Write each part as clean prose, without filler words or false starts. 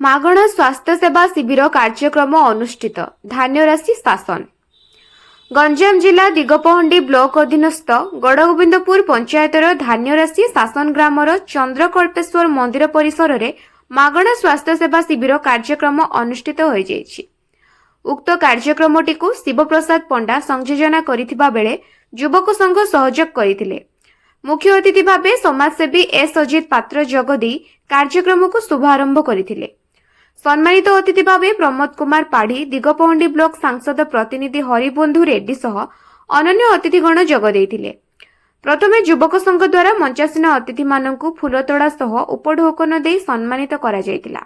मागणा स्वास्थ्य सेवा शिविर कार्यक्रम अनुष्ठित धान्य राशि शासन। गंजाम जिला दिगपहंडी ब्लॉक अधीनस्थ गड़गोविंदपुर पंचायतर धान्य राशि शासन ग्रामर चंद्रकल्पेश्वर मंदिर परिसर में मागणा स्वास्थ्य सेवा शिविर कार्यक्रम अनुष्ठित हो जाइछि। उक्त कार्यक्रमटी को शिवप्रसाद पंडा संयोजना करिथिबा बेले युवक संघ सहयोग करथिले। मुख्य अतिथि भावे समाजसेवी एस अजित पात्र जगदी कार्यक्रम को शुभारंभ करथिले। सम्मानित अतिथि भावे प्रमोद कुमार पाढ़ी दिगपहंडी ब्लॉक सांसद प्रतिनिधि हरिबंधु रेड्डी सह अनन्य अतिथिगण जोग देइथिले। प्रथमे युवक संघ द्वारा मंचासीन अतिथि माननकु फूलतोड़ा सह उपढौकन देई सम्मानित करा जायतिला।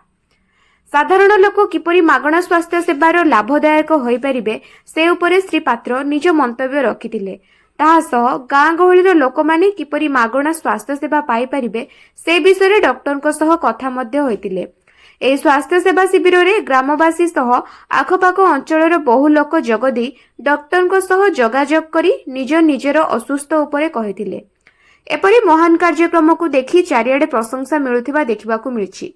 साधारण लोक किपरि मागणा स्वास्थ्य सेवार लाभदायक होई परिबे से उपरे श्री पात्र निज मंतव्य रखिथिले। ताहा सह गाँ गहळीर लोकमाने किपरि मागणा स्वास्थ्य सेवा पाई परिबे से विषय डॉक्टर सह कथा मध्य होइतिले। ए स्वास्थ्य सेवा शिविर रे ग्रामवासी सह आखपाख अंचलर बहु लोक जगदी डॉक्टर सह जोगाजोग करी निज निजर असुस्थ उपरे कहिथिले। एपरि महान कार्यक्रम को देखि चारियाडे प्रशंसा मिलुथिबा देखिबाकू मिलिछि।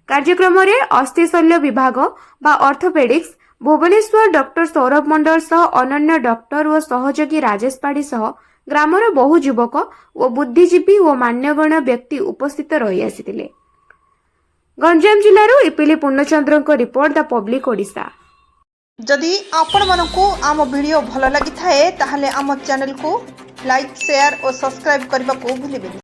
कार्यक्रम रे अस्थिशल्य विभाग बा ऑर्थोपेडिक्स भुवनेश्वर डॉक्टर सौरभ मंडल सह अनन्य डॉक्टर और सहयोगी राजेश पाढ़ी सह ग्रामर बहु युवक और बुद्धिजीवी और मान्यगण्य व्यक्ति उपस्थित रही आसिथिले। गंजाम जिल्लारू इपिली पूर्णचंद्र रिपोर्ट द पब्लिक ओडिशा। जदि आपण मानकु आम वीडियो भल लगी थाए ताहले आम चैनल को लाइक शेयर और सब्सक्राइब करने को भूलिबेनि।